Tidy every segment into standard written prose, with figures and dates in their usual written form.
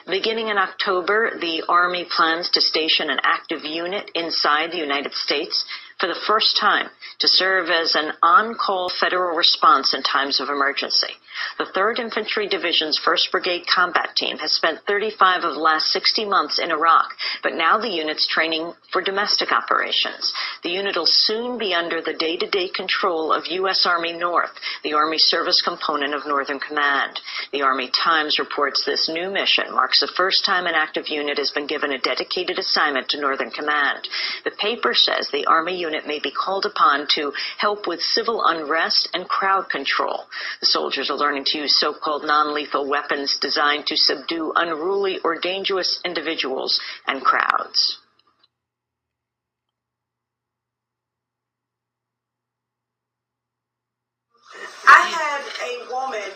Beginning in October, the Army plans to station an active unit inside the United States for the first time to serve as an on-call federal response in times of emergency. The 3rd Infantry Division's 1st Brigade Combat Team has spent 35 of the last 60 months in Iraq, but now the unit's training for domestic operations. The unit will soon be under the day-to-day control of U.S. Army North, the Army service component of Northern Command. The Army Times reports this new mission marks the first time an active unit has been given a dedicated assignment to Northern Command. The paper says the Army unit may be called upon to help with civil unrest and crowd control. The soldiers are learning to use so-called non-lethal weapons designed to subdue unruly or dangerous individuals and crowds. I had a woman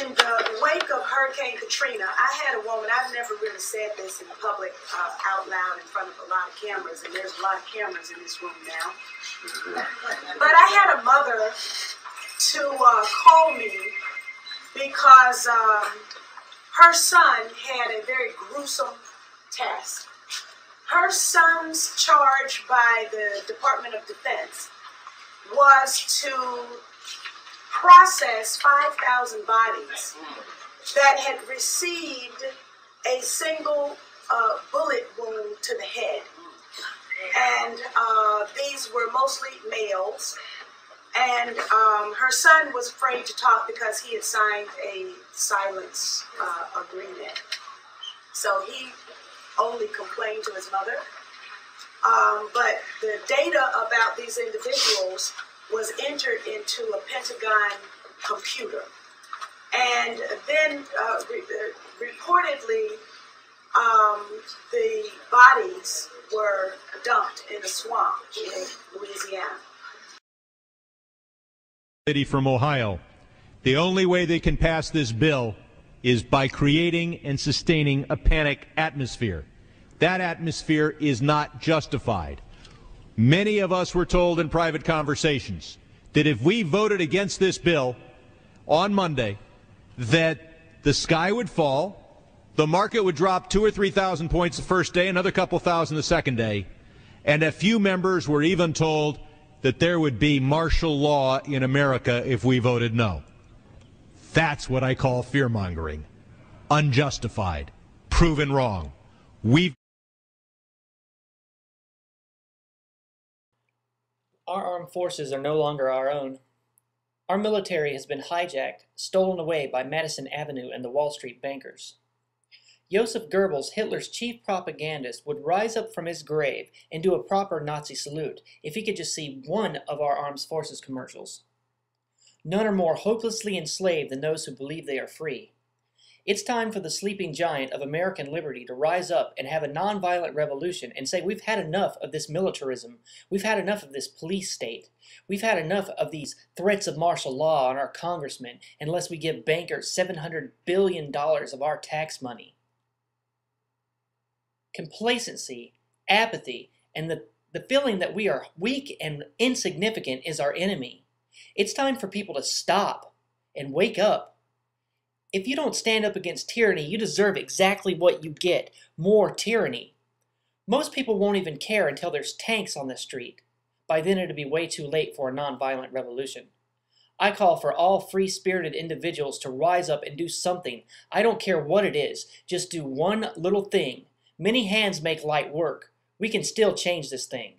in the wake of Hurricane Katrina. I had a woman, I've never really said this in public out loud in front of a lot of cameras, and there's a lot of cameras in this room now. But I had a mother to call me because her son had a very gruesome test. Her son's charge by the Department of Defense was to process 5,000 bodies that had received a single bullet wound to the head. And these were mostly males. And her son was afraid to talk because he had signed a silence agreement. So he only complained to his mother. But the data about these individuals was entered into a Pentagon computer. And then reportedly, the bodies were dumped in a swamp in Louisiana. Lady from Ohio, the only way they can pass this bill is by creating and sustaining a panic atmosphere. That atmosphere is not justified. Many of us were told in private conversations that if we voted against this bill on Monday, that the sky would fall, the market would drop 2,000 or 3,000 points the first day, another couple thousand the second day, and a few members were even told that there would be martial law in America if we voted no. That's what I call fear-mongering. Unjustified. Proven wrong. Our armed forces are no longer our own. Our military has been hijacked, stolen away by Madison Avenue and the Wall Street bankers. Joseph Goebbels, Hitler's chief propagandist, would rise up from his grave and do a proper Nazi salute if he could just see one of our armed forces commercials. None are more hopelessly enslaved than those who believe they are free. It's time for the sleeping giant of American liberty to rise up and have a nonviolent revolution and say we've had enough of this militarism, we've had enough of this police state, we've had enough of these threats of martial law on our congressmen unless we give bankers $700 billion of our tax money. Complacency, apathy, and the feeling that we are weak and insignificant is our enemy. It's time for people to stop and wake up. If you don't stand up against tyranny, you deserve exactly what you get, more tyranny. Most people won't even care until there's tanks on the street. By then it'll be way too late for a nonviolent revolution. I call for all free-spirited individuals to rise up and do something. I don't care what it is. Just do one little thing. Many hands make light work. We can still change this thing.